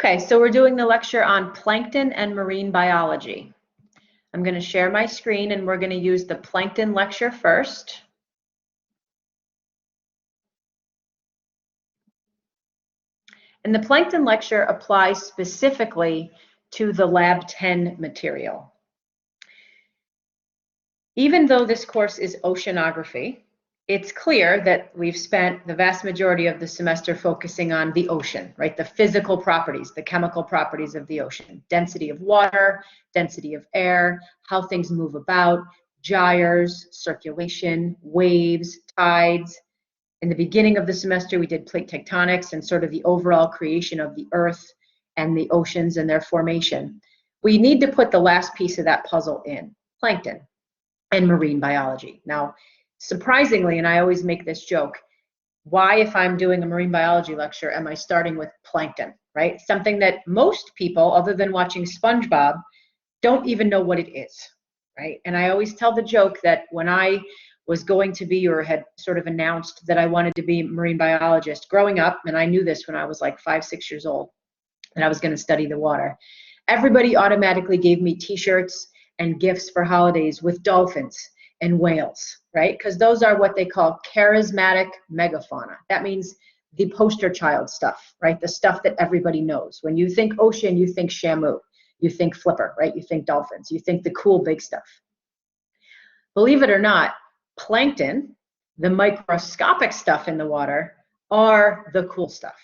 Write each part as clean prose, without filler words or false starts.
Okay, so we're doing the lecture on plankton and marine biology. I'm going to share my screen and we're going to use the plankton lecture first. And the plankton lecture applies specifically to the Lab 10 material. Even though this course is oceanography, it's clear that we've spent the vast majority of the semester focusing on the ocean, right? The physical properties, the chemical properties of the ocean, density of water, density of air, how things move about, gyres, circulation, waves, tides. In the beginning of the semester, we did plate tectonics and sort of the overall creation of the earth and the oceans and their formation. We need to put the last piece of that puzzle in, plankton and marine biology. Now, surprisingly, and I always make this joke, why, if I'm doing a marine biology lecture, am I starting with plankton, right? Something that most people, other than watching SpongeBob, don't even know what it is, right? And I always tell the joke that when I was going to be, or had sort of announced that I wanted to be a marine biologist growing up, and I knew this when I was like 5, 6 years old, and I was going to study the water, everybody automatically gave me t-shirts and gifts for holidays with dolphins and whales, right? Because those are what they call charismatic megafauna. That means the poster child stuff, right? The stuff that everybody knows. When you think ocean, you think Shamu, you think flipper, right? You think dolphins, you think the cool big stuff. Believe it or not, plankton, the microscopic stuff in the water, are the cool stuff.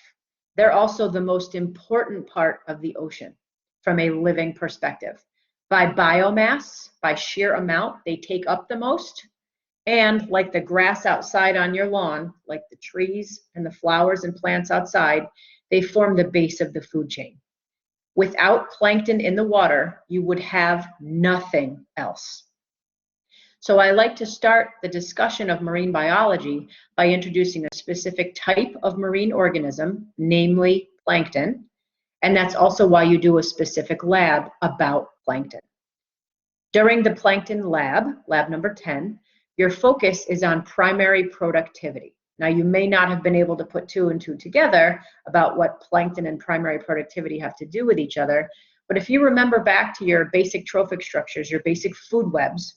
They're also the most important part of the ocean from a living perspective. By biomass, by sheer amount, they take up the most. And like the grass outside on your lawn, like the trees and the flowers and plants outside, they form the base of the food chain. Without plankton in the water, you would have nothing else. So I like to start the discussion of marine biology by introducing a specific type of marine organism, namely plankton. And that's also why you do a specific lab about plankton. During the plankton lab number 10, your focus is on primary productivity. Now, you may not have been able to put 2 and 2 together about what plankton and primary productivity have to do with each other, but if you remember back to your basic trophic structures, your basic food webs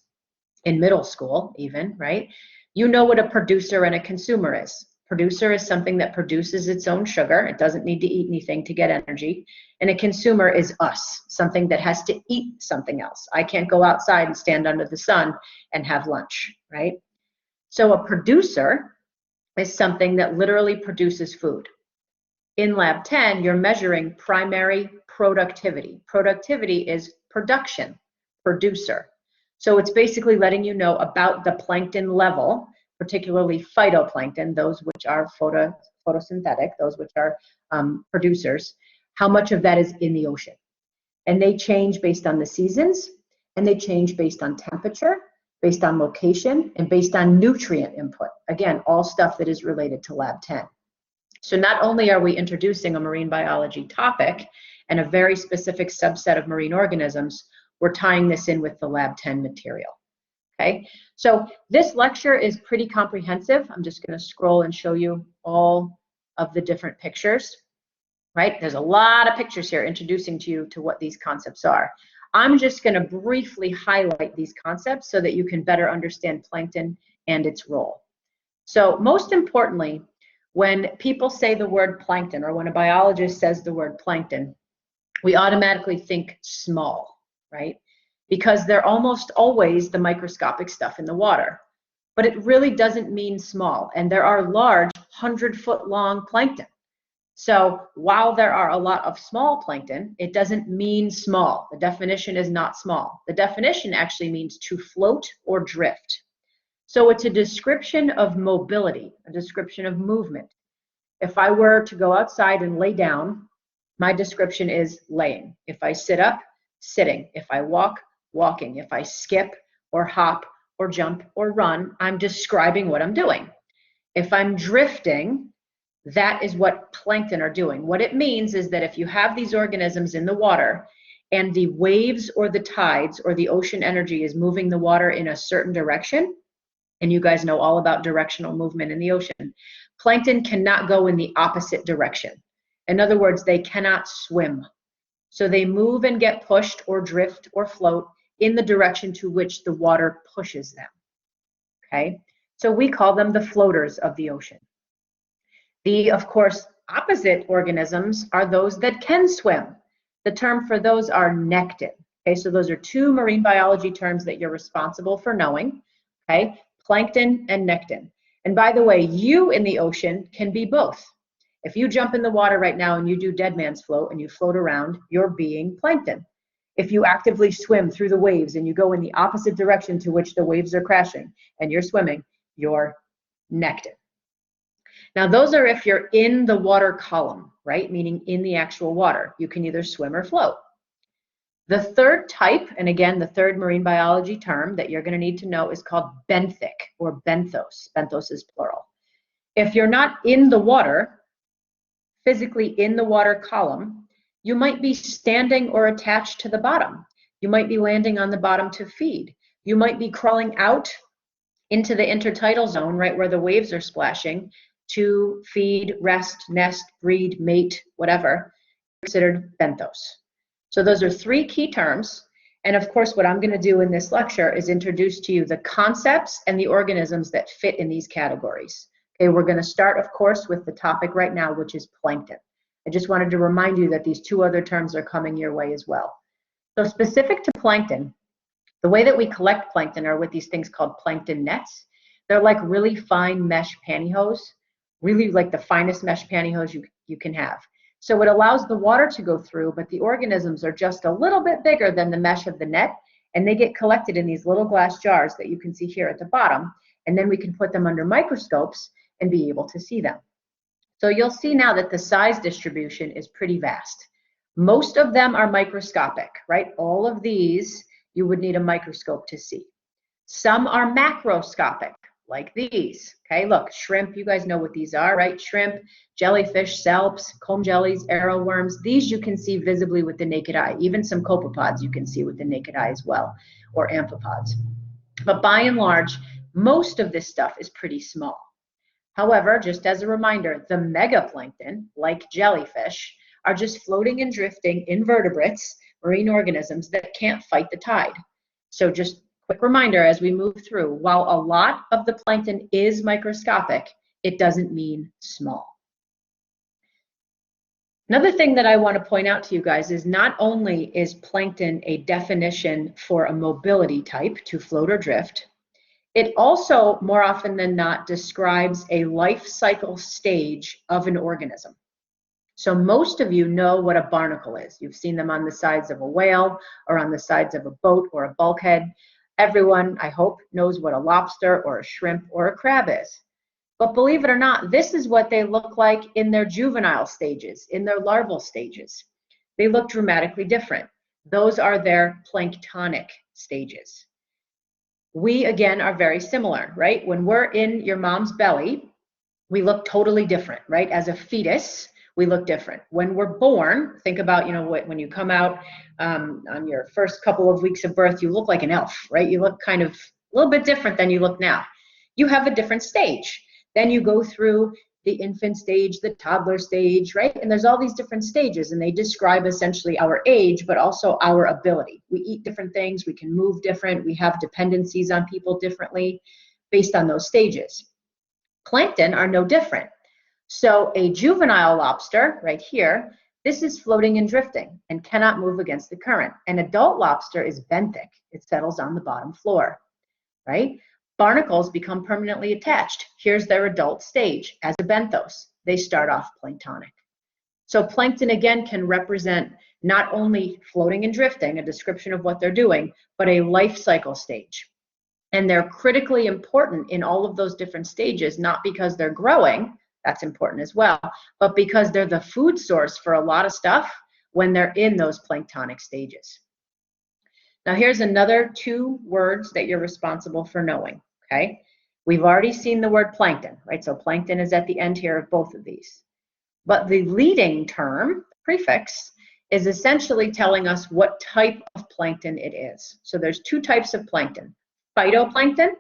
in middle school even, right? You know what a producer and a consumer is. Producer is something that produces its own sugar. It doesn't need to eat anything to get energy. And a consumer is us, something that has to eat something else. I can't go outside and stand under the sun and have lunch, right? So a producer is something that literally produces food. In Lab 10, you're measuring primary productivity. Productivity is production, producer. So it's basically letting you know about the plankton level, particularly phytoplankton, those which are photosynthetic, those which are producers, how much of that is in the ocean. And they change based on the seasons, and they change based on temperature, based on location, and based on nutrient input. Again, all stuff that is related to Lab 10. So not only are we introducing a marine biology topic and a very specific subset of marine organisms, we're tying this in with the Lab 10 material. Okay, so this lecture is pretty comprehensive. I'm just going to scroll and show you all of the different pictures, right? There's a lot of pictures here introducing to you to what these concepts are. I'm just going to briefly highlight these concepts so that you can better understand plankton and its role. So most importantly, when people say the word plankton, or when a biologist says the word plankton, we automatically think small, right? Because they're almost always the microscopic stuff in the water. But it really doesn't mean small. And there are large 100-foot long plankton. So while there are a lot of small plankton, it doesn't mean small. The definition is not small. The definition actually means to float or drift. So it's a description of mobility, a description of movement. If I were to go outside and lay down, my description is laying. If I sit up, sitting. If I walk, walking. If I skip or hop or jump or run, I'm describing what I'm doing. If I'm drifting, that is what plankton are doing. What it means is that if you have these organisms in the water and the waves or the tides or the ocean energy is moving the water in a certain direction, and you guys know all about directional movement in the ocean, plankton cannot go in the opposite direction. In other words, they cannot swim. So they move and get pushed or drift or float in the direction to which the water pushes them. Okay, so we call them the floaters of the ocean. The, of course, opposite organisms are those that can swim. The term for those are nekton. Okay, so those are two marine biology terms that you're responsible for knowing. Okay, plankton and nekton. And by the way, you in the ocean can be both. If you jump in the water right now and you do dead man's float and you float around, you're being plankton. If you actively swim through the waves and you go in the opposite direction to which the waves are crashing and you're swimming, you're nekton. Now, those are if you're in the water column, right? Meaning in the actual water. You can either swim or float. The third type, and again, the third marine biology term that you're going to need to know is called benthic or benthos. Benthos is plural. If you're not in the water, physically in the water column, you might be standing or attached to the bottom. You might be landing on the bottom to feed. You might be crawling out into the intertidal zone, right where the waves are splashing, to feed, rest, nest, breed, mate, whatever, considered benthos. So those are three key terms. And of course, what I'm going to do in this lecture is introduce to you the concepts and the organisms that fit in these categories. Okay, we're going to start, of course, with the topic right now, which is plankton. I just wanted to remind you that these two other terms are coming your way as well. So specific to plankton, the way that we collect plankton are with these things called plankton nets. They're like really fine mesh pantyhose, really like the finest mesh pantyhose you can have. So it allows the water to go through, but the organisms are just a little bit bigger than the mesh of the net, and they get collected in these little glass jars that you can see here at the bottom, and then we can put them under microscopes and be able to see them. So you'll see now that the size distribution is pretty vast. Most of them are microscopic, right? All of these you would need a microscope to see. Some are macroscopic, like these. Okay, look, shrimp, you guys know what these are, right? Shrimp, jellyfish, salps, comb jellies, arrowworms. These you can see visibly with the naked eye. Even some copepods you can see with the naked eye as well, or amphipods. But by and large, most of this stuff is pretty small. However, just as a reminder, the megaplankton, like jellyfish, are just floating and drifting invertebrates, marine organisms that can't fight the tide. So just quick reminder as we move through, while a lot of the plankton is microscopic, it doesn't mean small. Another thing that I want to point out to you guys is not only is plankton a definition for a mobility type, to float or drift, it also, more often than not, describes a life cycle stage of an organism. So most of you know what a barnacle is. You've seen them on the sides of a whale or on the sides of a boat or a bulkhead. Everyone, I hope, knows what a lobster or a shrimp or a crab is. But believe it or not, this is what they look like in their juvenile stages, in their larval stages. They look dramatically different. Those are their planktonic stages. We, again, are very similar, right? When we're in your mom's belly, we look totally different, right? As a fetus, we look different. When we're born, think about, you know, when you come out on your first couple of weeks of birth, you look like an elf, right? You look kind of a little bit different than you look now. You have a different stage. Then you go through the infant stage, the toddler stage, right? And there's all these different stages, and they describe essentially our age, but also our ability. We eat different things, we can move different, we have dependencies on people differently based on those stages. Plankton are no different. So a juvenile lobster, right here, this is floating and drifting and cannot move against the current. An adult lobster is benthic. It settles on the bottom floor, right? Barnacles become permanently attached. Here's their adult stage as a benthos. They start off planktonic. So plankton, again, can represent not only floating and drifting, a description of what they're doing, but a life cycle stage. And they're critically important in all of those different stages, not because they're growing, that's important as well, but because they're the food source for a lot of stuff when they're in those planktonic stages. Now here's another two words that you're responsible for knowing, okay? We've already seen the word plankton, right? So plankton is at the end here of both of these. But the leading term, prefix, is essentially telling us what type of plankton it is. So there's two types of plankton. Phytoplankton,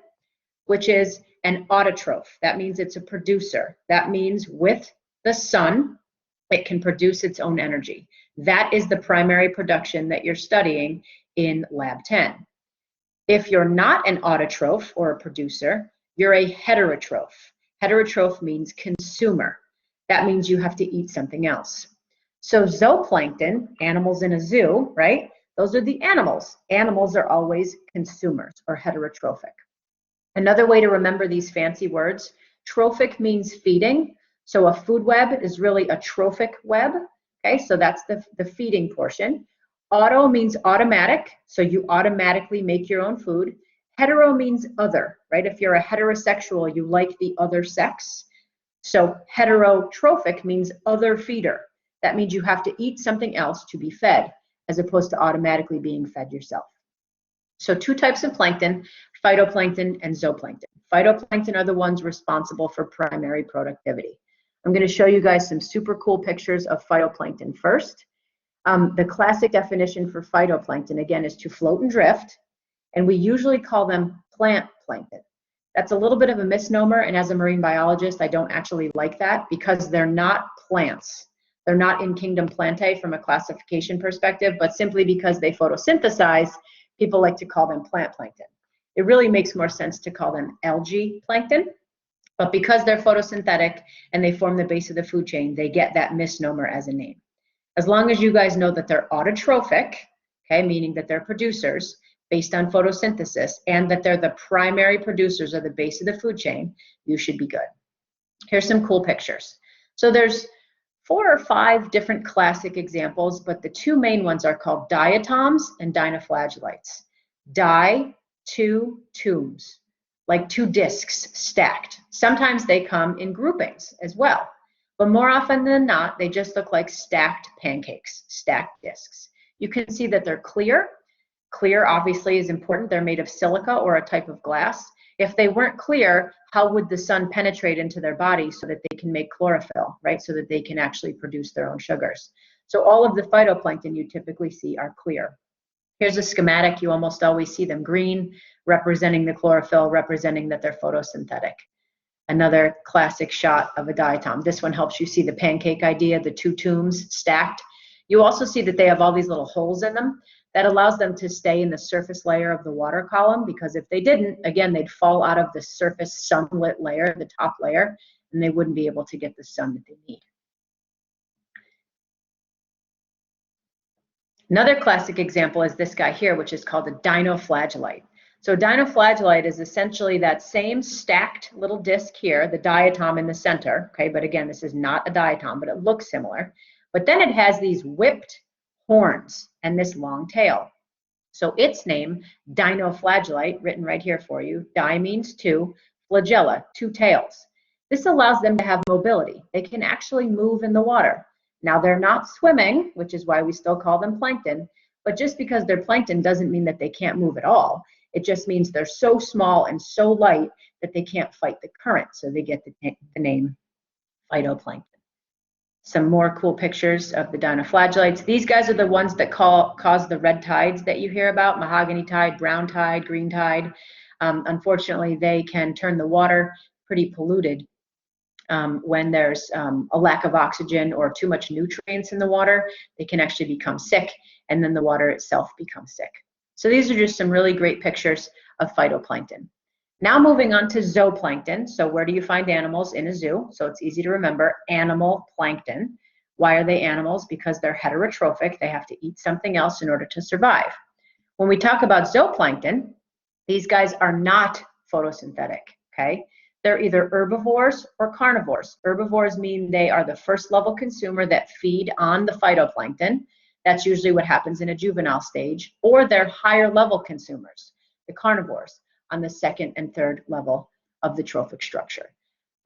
which is an autotroph. That means it's a producer. That means with the sun, It can produce its own energy. That is the primary production that you're studying in Lab 10. If you're not an autotroph or a producer, you're a heterotroph. Heterotroph means consumer. That means you have to eat something else. So zooplankton, animals in a zoo, right? Those are the animals. Animals are always consumers or heterotrophic. Another way to remember these fancy words, trophic means feeding. So a food web is really a trophic web. Okay, so that's the feeding portion. Auto means automatic, so you automatically make your own food. Hetero means other, right? If you're a heterosexual, you like the other sex. So heterotrophic means other feeder. That means you have to eat something else to be fed, as opposed to automatically being fed yourself. So two types of plankton, phytoplankton and zooplankton. Phytoplankton are the ones responsible for primary productivity. I'm going to show you guys some super cool pictures of phytoplankton first. The classic definition for phytoplankton, again, is to float and drift, and we usually call them plant plankton. That's a little bit of a misnomer, and as a marine biologist, I don't actually like that because they're not plants. They're not in kingdom Plantae from a classification perspective, but simply because they photosynthesize, people like to call them plant plankton. It really makes more sense to call them algae plankton, but because they're photosynthetic and they form the base of the food chain, they get that misnomer as a name. As long as you guys know that they're autotrophic, okay, meaning that they're producers based on photosynthesis, and that they're the primary producers of the base of the food chain, you should be good. Here's some cool pictures. So there's 4 or 5 different classic examples, but the 2 main ones are called diatoms and dinoflagellates. Di, 2 tombs, like 2 discs stacked. Sometimes they come in groupings as well. But more often than not, they just look like stacked pancakes, stacked discs. You can see that they're clear. Clear obviously is important. They're made of silica or a type of glass. If they weren't clear, how would the sun penetrate into their body so that they can make chlorophyll, right? So that they can actually produce their own sugars. So all of the phytoplankton you typically see are clear. Here's a schematic. You almost always see them green, representing the chlorophyll, representing that they're photosynthetic. Another classic shot of a diatom. This one helps you see the pancake idea, the 2 tombs stacked. You also see that they have all these little holes in them. That allows them to stay in the surface layer of the water column, because if they didn't, again, they'd fall out of the surface sunlit layer, the top layer, and they wouldn't be able to get the sun that they need. Another classic example is this guy here, which is called a dinoflagellate. So dinoflagellate is essentially that same stacked little disc here, the diatom in the center, okay, but again, this is not a diatom, but it looks similar. But then it has these whipped horns and this long tail. So its name, dinoflagellate, written right here for you. Di means 2, flagella, 2 tails. This allows them to have mobility. They can actually move in the water. Now they're not swimming, which is why we still call them plankton, but just because they're plankton doesn't mean that they can't move at all. It just means they're so small and so light that they can't fight the current, so they get the name phytoplankton. Some more cool pictures of the dinoflagellates. These guys are the ones that cause the red tides that you hear about, mahogany tide, brown tide, green tide. Unfortunately, they can turn the water pretty polluted when there's a lack of oxygen or too much nutrients in the water. They can actually become sick, and then the water itself becomes sick. So these are just some really great pictures of phytoplankton. Now moving on to zooplankton. So where do you find animals? In a zoo. So it's easy to remember, animal plankton. Why are they animals? Because they're heterotrophic. They have to eat something else in order to survive. When we talk about zooplankton, these guys are not photosynthetic, okay? They're either herbivores or carnivores. Herbivores mean they are the first level consumer that feed on the phytoplankton. That's usually what happens in a juvenile stage. Or they're higher level consumers, the carnivores, on the 2nd and 3rd level of the trophic structure.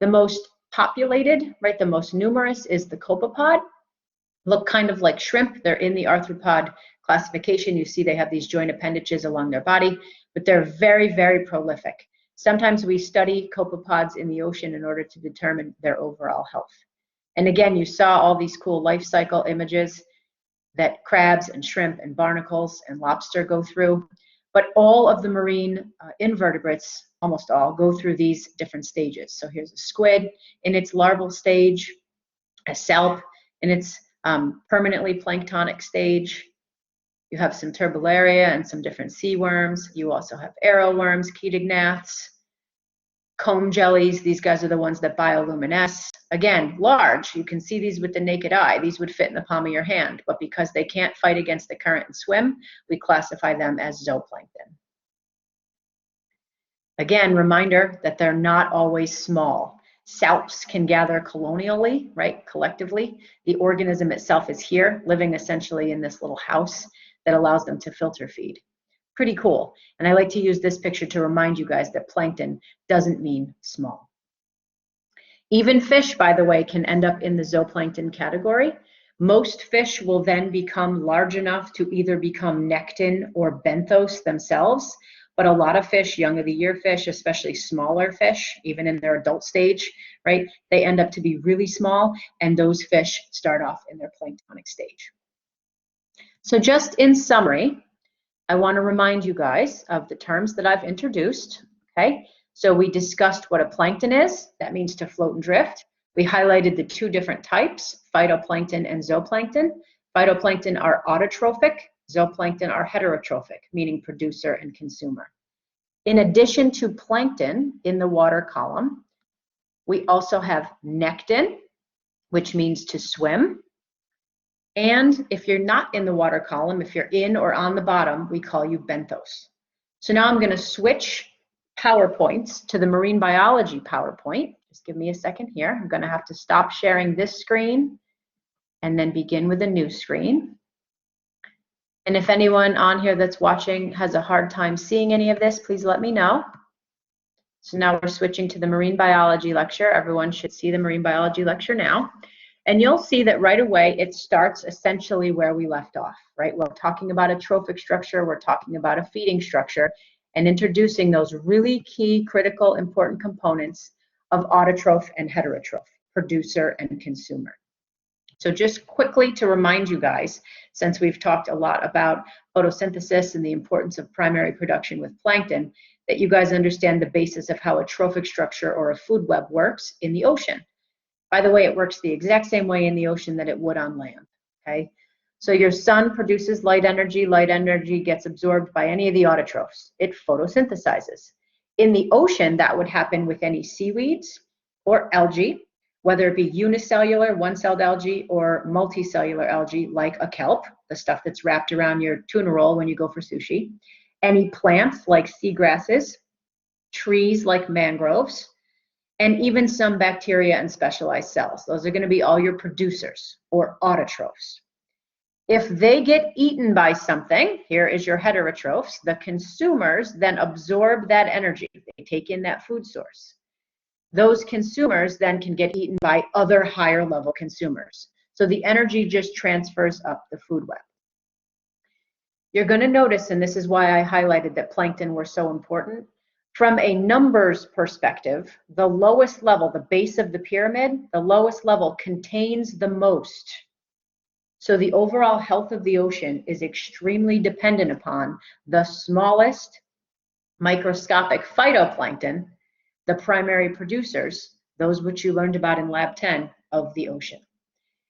The most populated, right, the most numerous is the copepod. Look kind of like shrimp. They're in the arthropod classification. You see they have these joint appendages along their body, but they're very, very prolific. Sometimes we study copepods in the ocean in order to determine their overall health. And again, you saw all these cool life cycle images that crabs and shrimp and barnacles and lobster go through. But all of the marine invertebrates, almost all, go through these different stages. So here's a squid in its larval stage, a salp in its permanently planktonic stage. You have some turbularia and some different sea worms. You also have arrowworms, chaetognaths, comb jellies. These guys are the ones that bioluminesce. Again, large. You can see these with the naked eye. These would fit in the palm of your hand, but because they can't fight against the current and swim, we classify them as zooplankton. Again, reminder that they're not always small. Salps can gather colonially, right, collectively. The organism itself is here, living essentially in this little house that allows them to filter feed. Pretty cool. And I like to use this picture to remind you guys that plankton doesn't mean small. Even fish, by the way, can end up in the zooplankton category. Most fish will then become large enough to either become nekton or benthos themselves. But a lot of fish, young of the year fish, especially smaller fish, even in their adult stage, right, they end up to be really small, and those fish start off in their planktonic stage. So just in summary, I want to remind you guys of the terms that I've introduced, okay? So we discussed what a plankton is. That means to float and drift. We highlighted the two different types, phytoplankton and zooplankton. Phytoplankton are autotrophic, zooplankton are heterotrophic, meaning producer and consumer. In addition to plankton in the water column, we also have nekton, which means to swim. And if you're not in the water column, if you're in or on the bottom, we call you benthos. So now I'm going to switch PowerPoints to the marine biology PowerPoint. Just give me a second here. I'm going to have to stop sharing this screen and then begin with a new screen. And if anyone on here that's watching has a hard time seeing any of this, please let me know. So now we're switching to the marine biology lecture. Everyone should see the marine biology lecture now. And you'll see that right away it starts essentially where we left off, right? We're talking about a trophic structure, we're talking about a feeding structure, and introducing those really key, critical, important components of autotroph and heterotroph, producer and consumer. So just quickly to remind you guys, since we've talked a lot about photosynthesis and the importance of primary production with plankton, that you guys understand the basis of how a trophic structure or a food web works in the ocean. By the way, it works the exact same way in the ocean that it would on land, okay? So your sun produces light energy gets absorbed by any of the autotrophs. It photosynthesizes. In the ocean, that would happen with any seaweeds or algae, whether it be unicellular, one-celled algae, or multicellular algae like a kelp, the stuff that's wrapped around your tuna roll when you go for sushi, any plants like seagrasses, trees like mangroves, and even some bacteria and specialized cells. Those are going to be all your producers or autotrophs. If they get eaten by something, here is your heterotrophs, the consumers then absorb that energy. They take in that food source. Those consumers then can get eaten by other higher level consumers. So the energy just transfers up the food web. You're going to notice, and this is why I highlighted that plankton were so important, from a numbers perspective, the lowest level, the base of the pyramid, the lowest level contains the most. So the overall health of the ocean is extremely dependent upon the smallest microscopic phytoplankton, the primary producers, those which you learned about in Lab 10 of the ocean.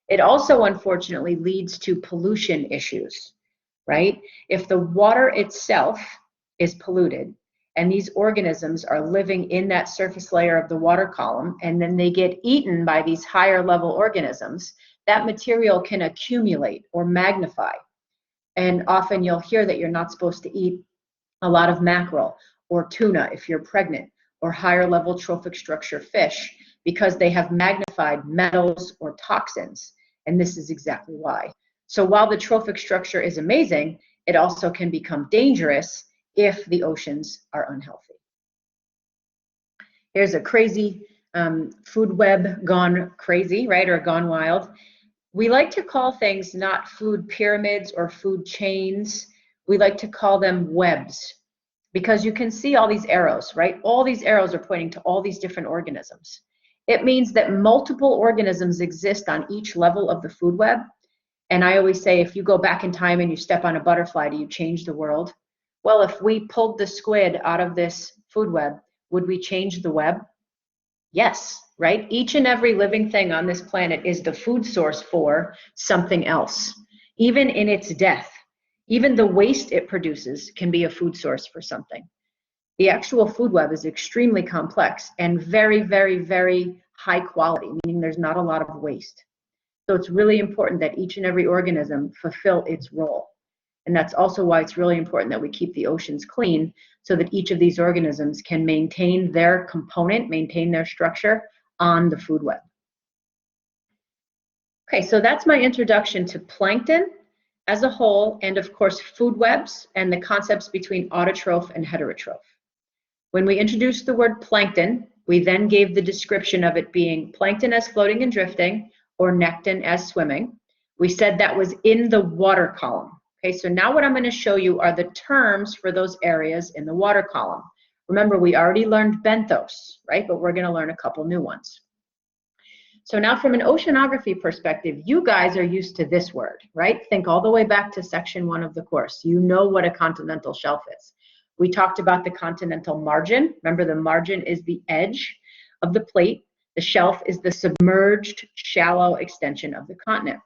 It also, unfortunately, leads to pollution issues, right? If the water itself is polluted, and these organisms are living in that surface layer of the water column, and then they get eaten by these higher level organisms, that material can accumulate or magnify. And often you'll hear that you're not supposed to eat a lot of mackerel or tuna if you're pregnant, or higher level trophic structure fish, because they have magnified metals or toxins. And this is exactly why. So while the trophic structure is amazing, it also can become dangerous if the oceans are unhealthy. Here's a crazy food web gone crazy, right, or gone wild. We like to call things not food pyramids or food chains. We like to call them webs, because you can see all these arrows, right? All these arrows are pointing to all these different organisms. It means that multiple organisms exist on each level of the food web. And I always say, if you go back in time and you step on a butterfly, do you change the world? Well, if we pulled the squid out of this food web, would we change the web? Yes, right? Each and every living thing on this planet is the food source for something else. Even in its death, even the waste it produces can be a food source for something. The actual food web is extremely complex and very, very, very high quality, meaning there's not a lot of waste. So it's really important that each and every organism fulfill its role. And that's also why it's really important that we keep the oceans clean so that each of these organisms can maintain their component, maintain their structure on the food web. Okay, so that's my introduction to plankton as a whole, and of course food webs and the concepts between autotroph and heterotroph. When we introduced the word plankton, we then gave the description of it being plankton as floating and drifting, or nekton as swimming. We said that was in the water column. Okay, so now what I'm going to show you are the terms for those areas in the water column. Remember, we already learned benthos, right? But we're going to learn a couple new ones. So now from an oceanography perspective, you guys are used to this word, right? Think all the way back to section 1 of the course. You know what a continental shelf is. We talked about the continental margin. Remember, the margin is the edge of the plate. The shelf is the submerged, shallow extension of the continent.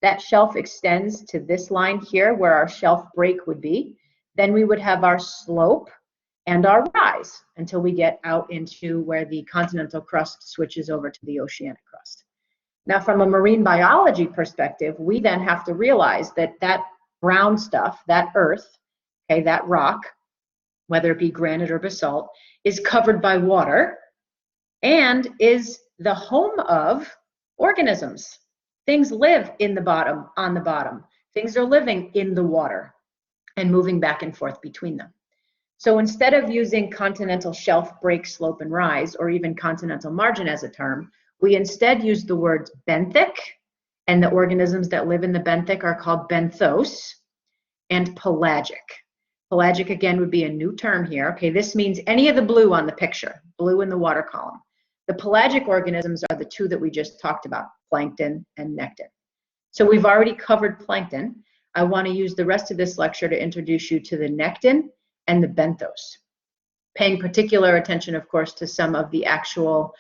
That shelf extends to this line here where our shelf break would be. Then we would have our slope and our rise until we get out into where the continental crust switches over to the oceanic crust. Now, from a marine biology perspective, we then have to realize that that brown stuff, that earth, okay, that rock, whether it be granite or basalt, is covered by water and is the home of organisms. Things live in the bottom, on the bottom. Things are living in the water and moving back and forth between them. So instead of using continental shelf, break, slope, and rise, or even continental margin as a term, we instead use the words benthic, and the organisms that live in the benthic are called benthos, and pelagic. Pelagic, again, would be a new term here. Okay, this means any of the blue on the picture, blue in the water column. The pelagic organisms are the two that we just talked about, plankton and nekton. So we've already covered plankton. I want to use the rest of this lecture to introduce you to the nekton and the benthos, paying particular attention, of course, to some of the actual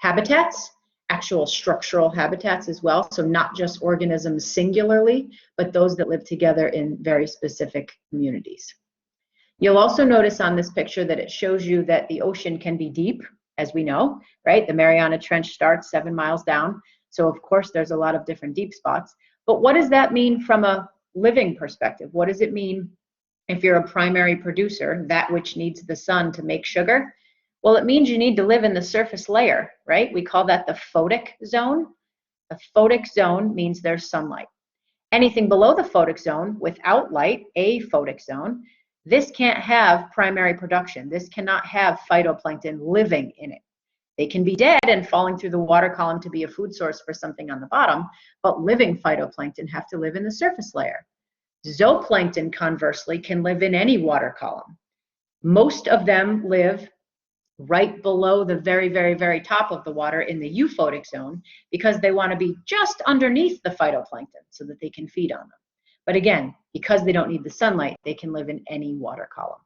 habitats, actual structural habitats as well. So not just organisms singularly, but those that live together in very specific communities. You'll also notice on this picture that it shows you that the ocean can be deep, as we know, right? The Mariana Trench starts 7 miles down. So of course, there's a lot of different deep spots. But what does that mean from a living perspective? What does it mean if you're a primary producer, that which needs the sun to make sugar? Well, it means you need to live in the surface layer, right? We call that the photic zone. The photic zone means there's sunlight. Anything below the photic zone without light, aphotic zone, this can't have primary production. This cannot have phytoplankton living in it. They can be dead and falling through the water column to be a food source for something on the bottom, but living phytoplankton have to live in the surface layer. Zooplankton, conversely, can live in any water column. Most of them live right below the very, very, very top of the water in the euphotic zone because they want to be just underneath the phytoplankton so that they can feed on them. But again, because they don't need the sunlight, they can live in any water column.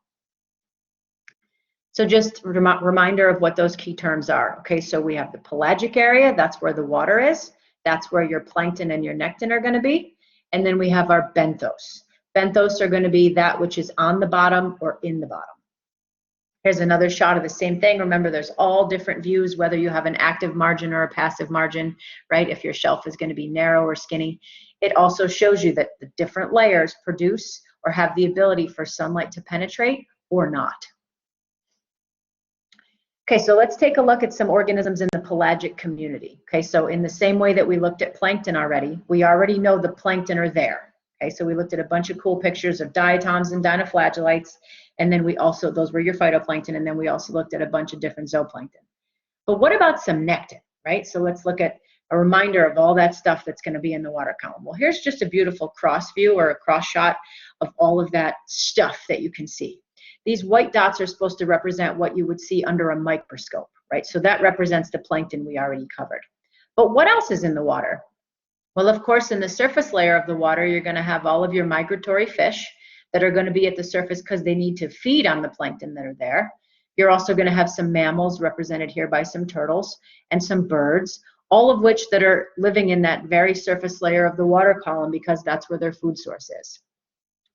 So just a reminder of what those key terms are. Okay, so we have the pelagic area, that's where the water is. That's where your plankton and your nekton are going to be. And then we have our benthos. Benthos are going to be that which is on the bottom or in the bottom. Here's another shot of the same thing. Remember, there's all different views, whether you have an active margin or a passive margin, right? If your shelf is going to be narrow or skinny. It also shows you that the different layers produce or have the ability for sunlight to penetrate or not. Okay, so let's take a look at some organisms in the pelagic community. Okay, so in the same way that we looked at plankton already, we already know the plankton are there. Okay, so we looked at a bunch of cool pictures of diatoms and dinoflagellates, and then we also, those were your phytoplankton, and then we also looked at a bunch of different zooplankton. But what about some nekton, right? So let's look at a reminder of all that stuff that's going to be in the water column. Well, here's just a beautiful cross view or a cross shot of all of that stuff that you can see. These white dots are supposed to represent what you would see under a microscope, right? So that represents the plankton we already covered. But what else is in the water? Well, of course, in the surface layer of the water, you're going to have all of your migratory fish that are going to be at the surface because they need to feed on the plankton that are there. You're also going to have some mammals represented here by some turtles and some birds, all of which that are living in that very surface layer of the water column because that's where their food source is.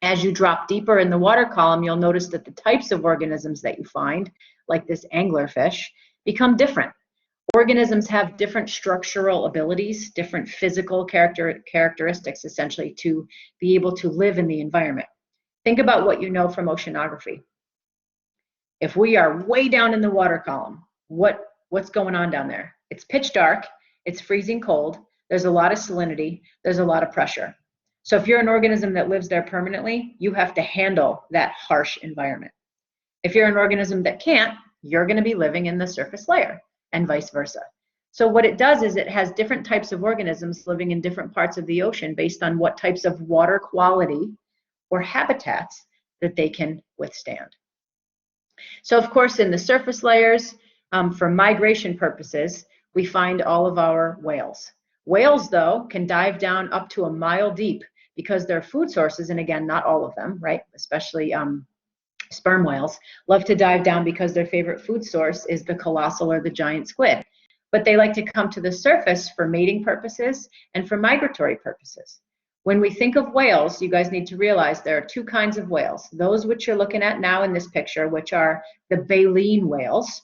As you drop deeper in the water column, you'll notice that the types of organisms that you find, like this anglerfish, become different. Organisms have different structural abilities, different physical characteristics, essentially, to be able to live in the environment. Think about what you know from oceanography. If we are way down in the water column, what's going on down there? It's pitch dark, it's freezing cold, there's a lot of salinity, there's a lot of pressure. So if you're an organism that lives there permanently, you have to handle that harsh environment. If you're an organism that can't, you're going to be living in the surface layer, and vice versa. So what it does is it has different types of organisms living in different parts of the ocean based on what types of water quality or habitats that they can withstand. So of course, in the surface layers, for migration purposes, we find all of our whales. Whales, though, can dive down up to a mile deep because their food sources, and again, not all of them, right, especially sperm whales, love to dive down because their favorite food source is the colossal or the giant squid. But they like to come to the surface for mating purposes and for migratory purposes. When we think of whales, you guys need to realize there are two kinds of whales. Those which you're looking at now in this picture, which are the baleen whales,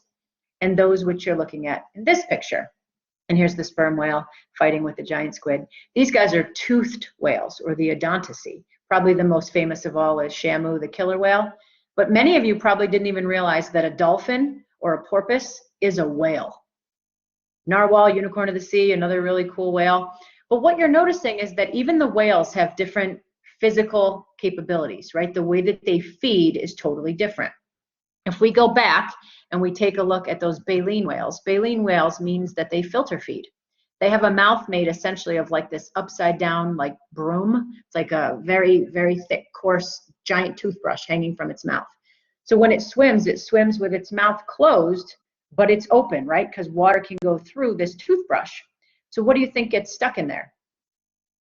and those which you're looking at in this picture. And here's the sperm whale fighting with the giant squid. These guys are toothed whales, or the Odontaceae. Probably the most famous of all is Shamu, the killer whale. But many of you probably didn't even realize that a dolphin or a porpoise is a whale. Narwhal, unicorn of the sea, another really cool whale. But what you're noticing is that even the whales have different physical capabilities, right? The way that they feed is totally different. If we go back and we take a look at those baleen whales means that they filter feed. They have a mouth made essentially of like this upside down like broom. It's like a very, very thick, coarse, giant toothbrush hanging from its mouth. So when it swims with its mouth closed, but it's open, right? Because water can go through this toothbrush. So what do you think gets stuck in there?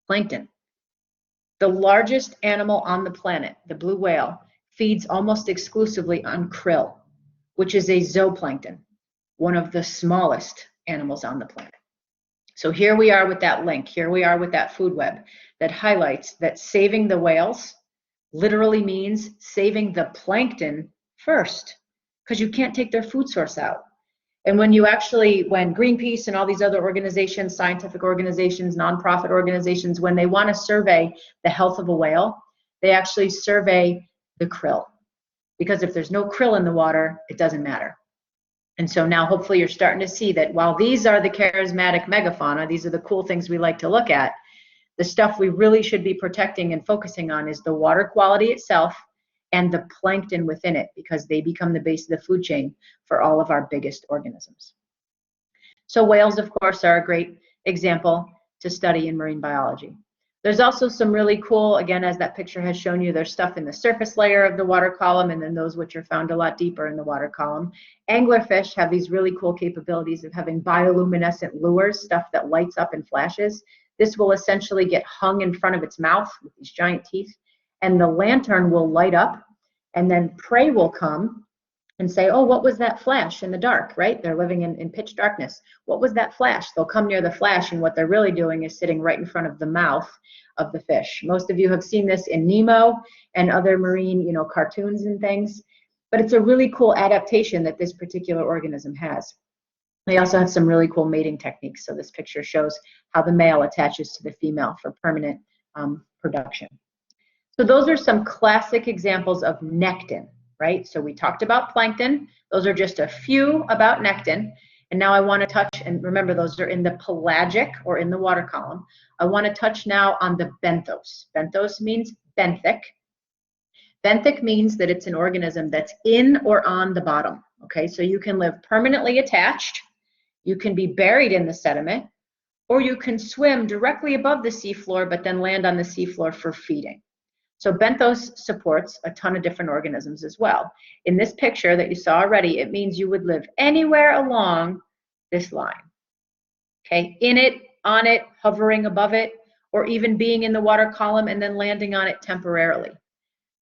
Plankton. The largest animal on the planet, the blue whale, feeds almost exclusively on krill, which is a zooplankton, one of the smallest animals on the planet. So here we are with that link. Here we are with that food web that highlights that saving the whales literally means saving the plankton first, because you can't take their food source out. And when Greenpeace and all these other organizations, scientific organizations, nonprofit organizations, when they want to survey the health of a whale, they actually survey the krill. Because if there's no krill in the water, it doesn't matter. And so now hopefully you're starting to see that while these are the charismatic megafauna, these are the cool things we like to look at, the stuff we really should be protecting and focusing on is the water quality itself and the plankton within it, because they become the base of the food chain for all of our biggest organisms. So whales, of course, are a great example to study in marine biology. There's also some really cool, again, as that picture has shown you, there's stuff in the surface layer of the water column and then those which are found a lot deeper in the water column. Anglerfish have these really cool capabilities of having bioluminescent lures, stuff that lights up and flashes. This will essentially get hung in front of its mouth with these giant teeth, and the lantern will light up, and then prey will come and say, oh, what was that flash in the dark, right? They're living in pitch darkness. What was that flash? They'll come near the flash, and what they're really doing is sitting right in front of the mouth of the fish. Most of you have seen this in Nemo and other marine, cartoons and things, but it's a really cool adaptation that this particular organism has. They also have some really cool mating techniques. So this picture shows how the male attaches to the female for permanent production. So those are some classic examples of nekton, right? So we talked about plankton. Those are just a few about nekton. And now I want to touch, and remember those are in the pelagic or in the water column. I want to touch now on the benthos. Benthos means benthic. Benthic means that it's an organism that's in or on the bottom. Okay, so you can live permanently attached, you can be buried in the sediment, or you can swim directly above the seafloor but then land on the seafloor for feeding. So benthos supports a ton of different organisms as well. In this picture that you saw already, it means you would live anywhere along this line. Okay, in it, on it, hovering above it, or even being in the water column and then landing on it temporarily.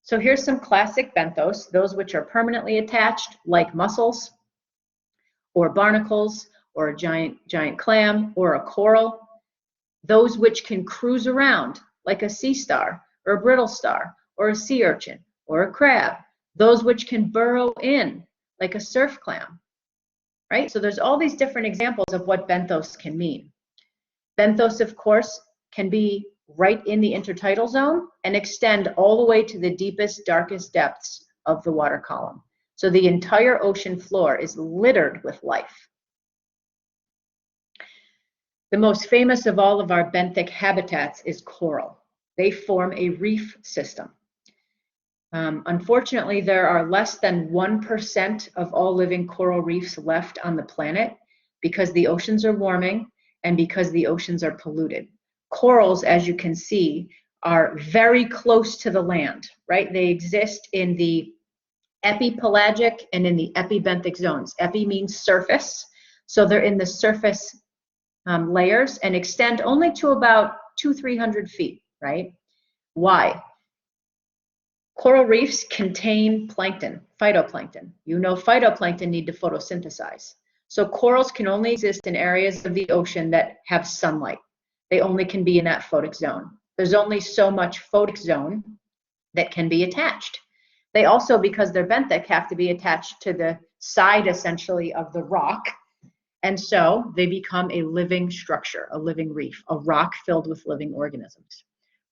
So here's some classic benthos, those which are permanently attached, like mussels, or barnacles, or a giant clam, or a coral. Those which can cruise around, like a sea star, or a brittle star, or a sea urchin, or a crab. Those which can burrow in, like a surf clam, right? So there's all these different examples of what benthos can mean. Benthos, of course, can be right in the intertidal zone and extend all the way to the deepest, darkest depths of the water column. So the entire ocean floor is littered with life. The most famous of all of our benthic habitats is coral. They form a reef system. Unfortunately, there are less than 1% of all living coral reefs left on the planet because the oceans are warming and because the oceans are polluted. Corals, as you can see, are very close to the land, right? They exist in the epipelagic and in the epibenthic zones. Epi means surface, so they're in the surface layers and extend only to about 200-300 feet, right? Why? Coral reefs contain plankton, phytoplankton. You know phytoplankton need to photosynthesize. So corals can only exist in areas of the ocean that have sunlight. They only can be in that photic zone. There's only so much photic zone that can be attached. They also, because they're benthic, have to be attached to the side, essentially, of the rock. And so they become a living structure, a living reef, a rock filled with living organisms.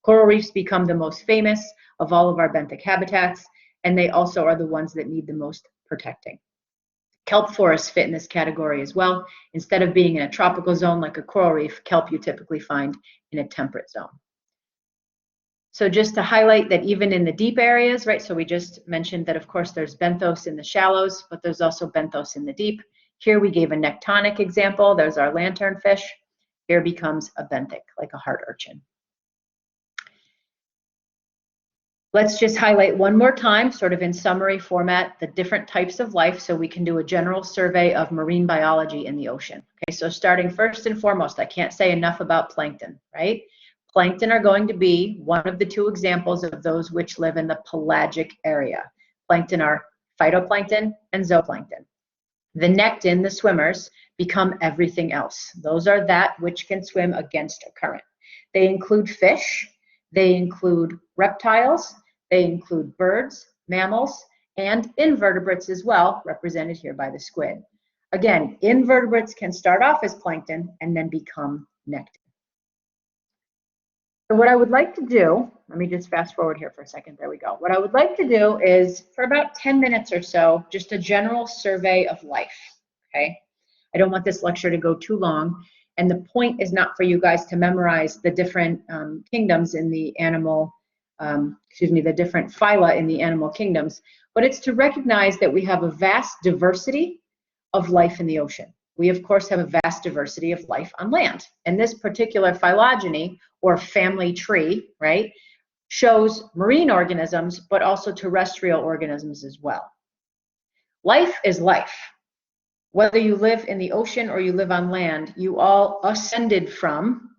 Coral reefs become the most famous of all of our benthic habitats, and they also are the ones that need the most protecting. Kelp forests fit in this category as well. Instead of being in a tropical zone like a coral reef, kelp you typically find in a temperate zone. So just to highlight that even in the deep areas, right, so we just mentioned that of course there's benthos in the shallows, but there's also benthos in the deep. Here we gave a nectonic example. There's our lanternfish. Here becomes a benthic, like a heart urchin. Let's just highlight one more time, sort of in summary format, the different types of life so we can do a general survey of marine biology in the ocean. Okay, so starting first and foremost, I can't say enough about plankton, right? Plankton are going to be one of the two examples of those which live in the pelagic area. Plankton are phytoplankton and zooplankton. The nectin, the swimmers, become everything else. Those are that which can swim against a current. They include fish, they include reptiles, they include birds, mammals, and invertebrates as well, represented here by the squid. Again, invertebrates can start off as plankton and then become nectin. So what I would like to do, let me just fast forward here for a second, there we go. What I would like to do is, for about 10 minutes or so, just a general survey of life, okay? I don't want this lecture to go too long, and the point is not for you guys to memorize the different kingdoms in the animal, the different phyla in the animal kingdoms, but it's to recognize that we have a vast diversity of life in the ocean. We, of course, have a vast diversity of life on land. And this particular phylogeny, or family tree, right, shows marine organisms, but also terrestrial organisms as well. Life is life. Whether you live in the ocean or you live on land, you all ascended from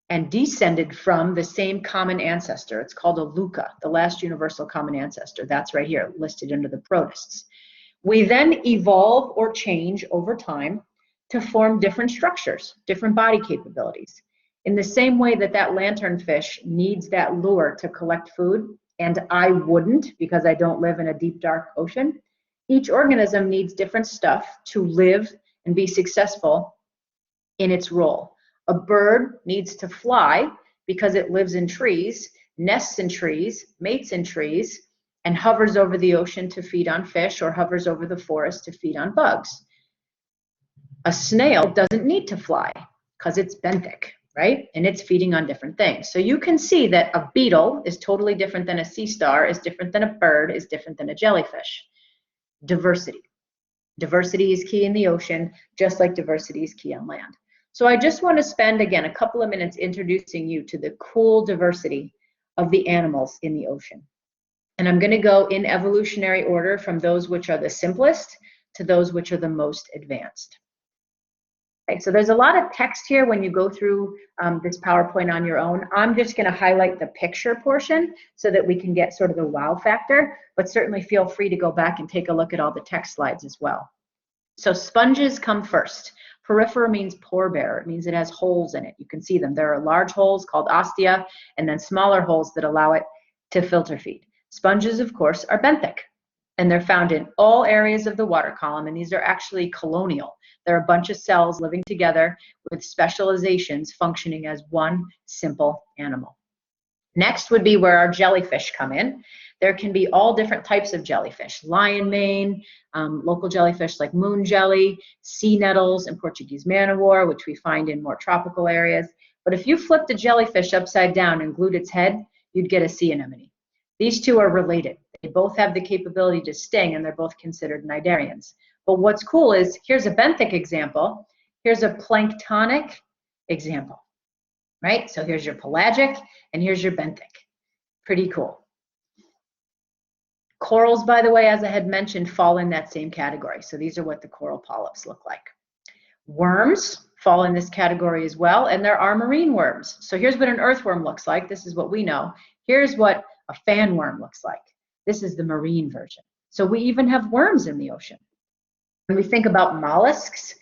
and descended from the same common ancestor. It's called a LUCA, the last universal common ancestor. That's right here, listed under the protists. We then evolve or change over time to form different structures, different body capabilities. In the same way that that lanternfish needs that lure to collect food, and I wouldn't because I don't live in a deep, dark ocean, each organism needs different stuff to live and be successful in its role. A bird needs to fly because it lives in trees, nests in trees, mates in trees, and hovers over the ocean to feed on fish or hovers over the forest to feed on bugs. A snail doesn't need to fly because it's benthic, right? And it's feeding on different things. So you can see that a beetle is totally different than a sea star, is different than a bird, is different than a jellyfish. Diversity. Diversity is key in the ocean, just like diversity is key on land. So I just want to spend, again, a couple of minutes introducing you to the cool diversity of the animals in the ocean. And I'm going to go in evolutionary order from those which are the simplest to those which are the most advanced. Okay, so there's a lot of text here when you go through this PowerPoint on your own. I'm just going to highlight the picture portion so that we can get sort of the wow factor, but certainly feel free to go back and take a look at all the text slides as well. So sponges come first. Porifera means pore bearer. It means it has holes in it. You can see them. There are large holes called ostia and then smaller holes that allow it to filter feed. Sponges, of course, are benthic, and they're found in all areas of the water column, and these are actually colonial. They're a bunch of cells living together with specializations functioning as one simple animal. Next would be where our jellyfish come in. There can be all different types of jellyfish, lion mane, local jellyfish like moon jelly, sea nettles, and Portuguese man-o-war, which we find in more tropical areas. But if you flipped a jellyfish upside down and glued its head, you'd get a sea anemone. These two are related. They both have the capability to sting, and they're both considered cnidarians. But what's cool is, here's a benthic example, here's a planktonic example, right? So here's your pelagic, and here's your benthic. Pretty cool. Corals, by the way, as I had mentioned, fall in that same category. So these are what the coral polyps look like. Worms fall in this category as well, and there are marine worms. So here's what an earthworm looks like. This is what we know. Here's what a fan worm looks like. This is the marine version. So we even have worms in the ocean. When we think about mollusks,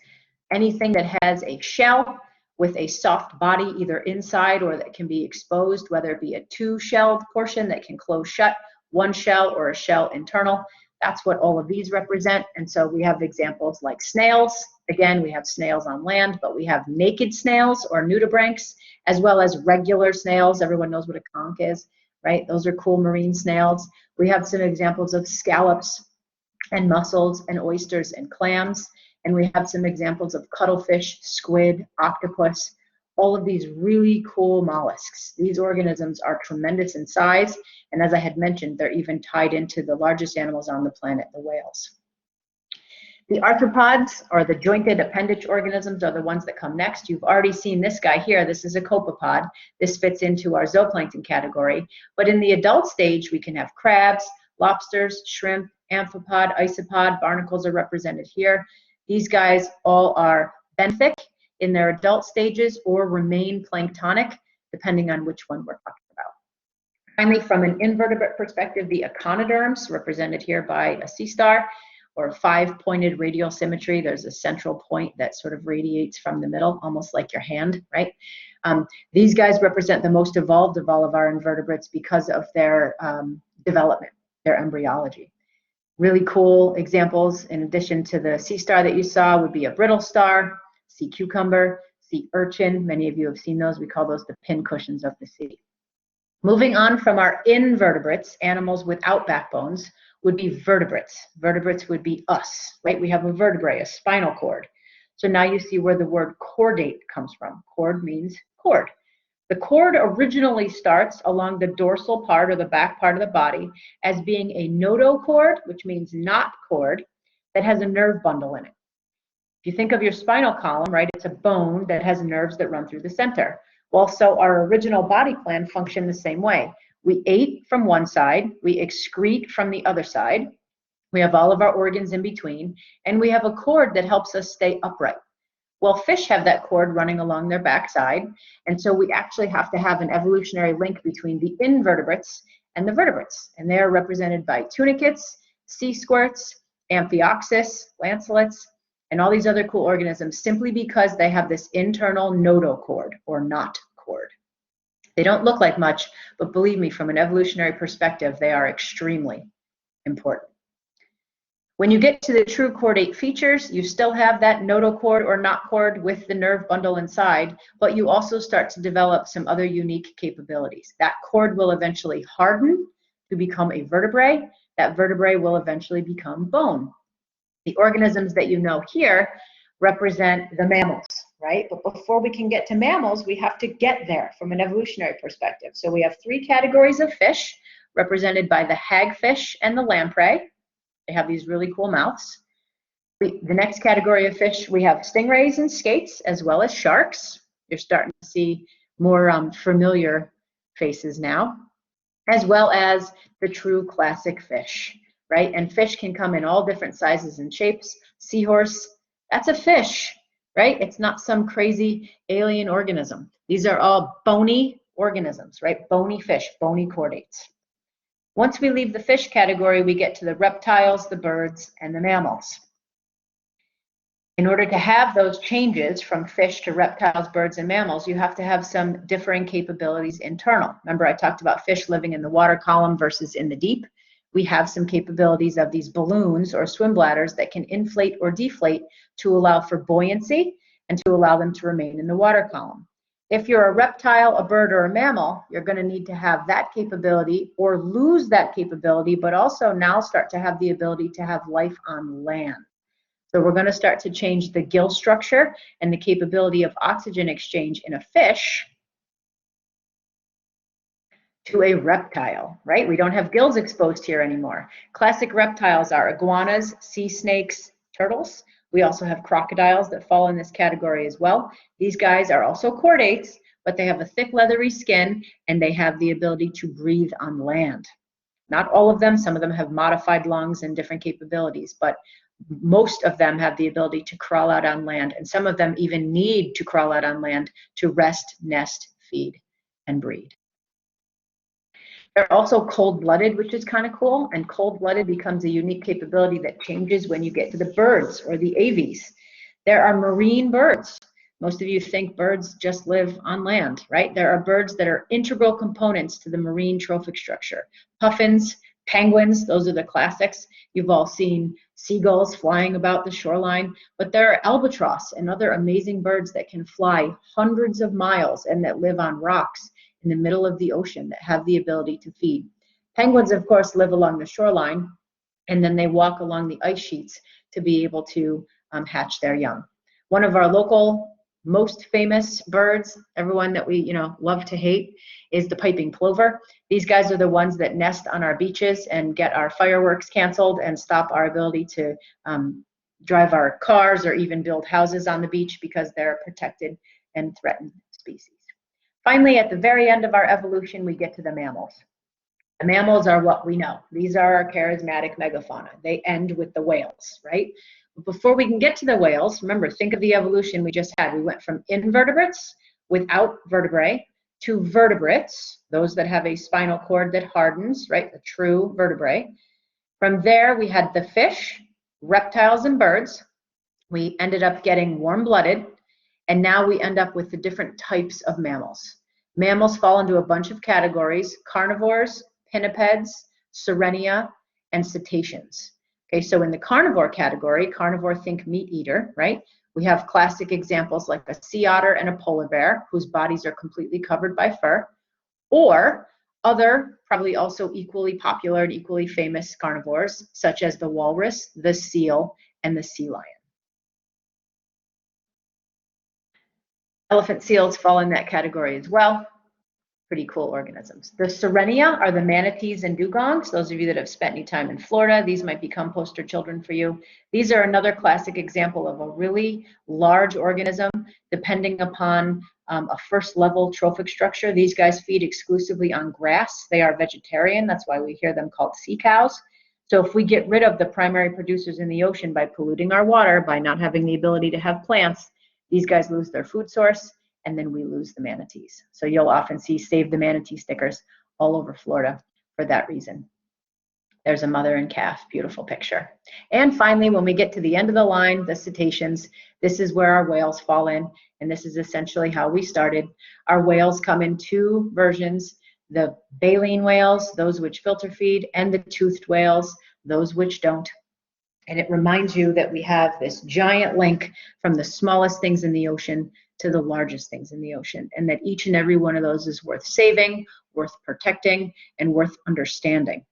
anything that has a shell with a soft body either inside or that can be exposed, whether it be a two-shelled portion that can close shut, one shell or a shell internal, that's what all of these represent. And so we have examples like snails. Again, we have snails on land, but we have naked snails or nudibranchs, as well as regular snails. Everyone knows what a conch is, right? Those are cool marine snails. We have some examples of scallops and mussels and oysters and clams. And we have some examples of cuttlefish, squid, octopus, all of these really cool mollusks. These organisms are tremendous in size. And as I had mentioned, they're even tied into the largest animals on the planet, the whales. The arthropods, or the jointed appendage organisms, are the ones that come next. You've already seen this guy here. This is a copepod. This fits into our zooplankton category. But in the adult stage, we can have crabs, lobsters, shrimp, amphipod, isopod, barnacles are represented here. These guys all are benthic in their adult stages or remain planktonic, depending on which one we're talking about. Finally, from an invertebrate perspective, the echinoderms, represented here by a sea star, or five-pointed radial symmetry. There's a central point that sort of radiates from the middle, almost like your hand, right? These guys represent the most evolved of all of our invertebrates because of their development, their embryology. Really cool examples, in addition to the sea star that you saw, would be a brittle star, sea cucumber, sea urchin. Many of you have seen those. We call those the pin cushions of the sea. Moving on from our invertebrates, animals without backbones, would be vertebrates. Vertebrates would be us, right? We have a vertebrae, a spinal cord. So now you see where the word chordate comes from. Cord means cord. The cord originally starts along the dorsal part or the back part of the body as being a notochord, which means knot cord, that has a nerve bundle in it. If you think of your spinal column, right, it's a bone that has nerves that run through the center. Well, so our original body plan functioned the same way. We ate from one side, we excrete from the other side, we have all of our organs in between, and we have a cord that helps us stay upright. Well, fish have that cord running along their backside, and so we actually have to have an evolutionary link between the invertebrates and the vertebrates, and they are represented by tunicates, sea squirts, amphioxus, lancelets, and all these other cool organisms, simply because they have this internal notochord or knot cord. They don't look like much, but believe me, from an evolutionary perspective, they are extremely important. When you get to the true chordate features, you still have that notochord or knot cord with the nerve bundle inside, but you also start to develop some other unique capabilities. That cord will eventually harden to become a vertebrae. That vertebrae will eventually become bone. The organisms that you know here represent the mammals, right? But before we can get to mammals, we have to get there from an evolutionary perspective. So we have three categories of fish, represented by the hagfish and the lamprey. They have these really cool mouths. The next category of fish, we have stingrays and skates, as well as sharks. You're starting to see more familiar faces now, as well as the true classic fish, right? And fish can come in all different sizes and shapes. Seahorse, that's a fish. right? It's not some crazy alien organism. These are all bony organisms, right? Bony fish, bony chordates. Once we leave the fish category, we get to the reptiles, the birds, and the mammals. In order to have those changes from fish to reptiles, birds, and mammals, you have to have some differing capabilities internal. Remember, I talked about fish living in the water column versus in the deep. We have some capabilities of these balloons or swim bladders that can inflate or deflate to allow for buoyancy and to allow them to remain in the water column. If you're a reptile, a bird, or a mammal, you're going to need to have that capability or lose that capability, but also now start to have the ability to have life on land. So we're going to start to change the gill structure and the capability of oxygen exchange in a fish to a reptile, right? We don't have gills exposed here anymore. Classic reptiles are iguanas, sea snakes, turtles. We also have crocodiles that fall in this category as well. These guys are also chordates, but they have a thick leathery skin and they have the ability to breathe on land. Not all of them, some of them have modified lungs and different capabilities, but most of them have the ability to crawl out on land, and some of them even need to crawl out on land to rest, nest, feed, and breed. They're also cold-blooded, which is kind of cool, and cold-blooded becomes a unique capability that changes when you get to the birds or the aves. There are marine birds. Most of you think birds just live on land, right? There are birds that are integral components to the marine trophic structure. Puffins, penguins, those are the classics. You've all seen seagulls flying about the shoreline, but there are albatross and other amazing birds that can fly hundreds of miles and that live on rocks in the middle of the ocean that have the ability to feed. Penguins, of course, live along the shoreline, and then they walk along the ice sheets to be able to hatch their young. One of our local most famous birds, everyone that we love to hate, is the piping plover. These guys are the ones that nest on our beaches and get our fireworks canceled and stop our ability to drive our cars or even build houses on the beach because they're a protected and threatened species. Finally, at the very end of our evolution, we get to the mammals. The mammals are what we know. These are our charismatic megafauna. They end with the whales, right? But before we can get to the whales, remember, think of the evolution we just had. We went from invertebrates without vertebrae to vertebrates, those that have a spinal cord that hardens, right? The true vertebrae. From there, we had the fish, reptiles, and birds. We ended up getting warm-blooded, and now we end up with the different types of mammals. Mammals fall into a bunch of categories: carnivores, pinnipeds, sirenia, and cetaceans. Okay, so in the carnivore category, carnivore, think meat eater, right? We have classic examples like a sea otter and a polar bear, whose bodies are completely covered by fur, or other, probably also equally popular and equally famous carnivores, such as the walrus, the seal, and the sea lion. Elephant seals fall in that category as well. Pretty cool organisms. The sirenia are the manatees and dugongs. Those of you that have spent any time in Florida, these might become poster children for you. These are another classic example of a really large organism, depending upon a first level trophic structure. These guys feed exclusively on grass. They are vegetarian. That's why we hear them called sea cows. So if we get rid of the primary producers in the ocean by polluting our water, by not having the ability to have plants, these guys lose their food source, and then we lose the manatees. So you'll often see Save the Manatee stickers all over Florida for that reason. There's a mother and calf, beautiful picture. And finally, when we get to the end of the line, the cetaceans, this is where our whales fall in, and this is essentially how we started. Our whales come in two versions: the baleen whales, those which filter feed, and the toothed whales, those which don't. And it reminds you that we have this giant link from the smallest things in the ocean to the largest things in the ocean, and that each and every one of those is worth saving, worth protecting, and worth understanding.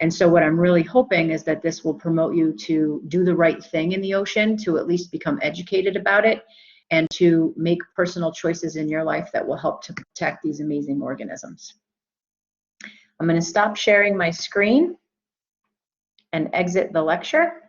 And so what I'm really hoping is that this will promote you to do the right thing in the ocean, to at least become educated about it, and to make personal choices in your life that will help to protect these amazing organisms. I'm going to stop sharing my screen and exit the lecture.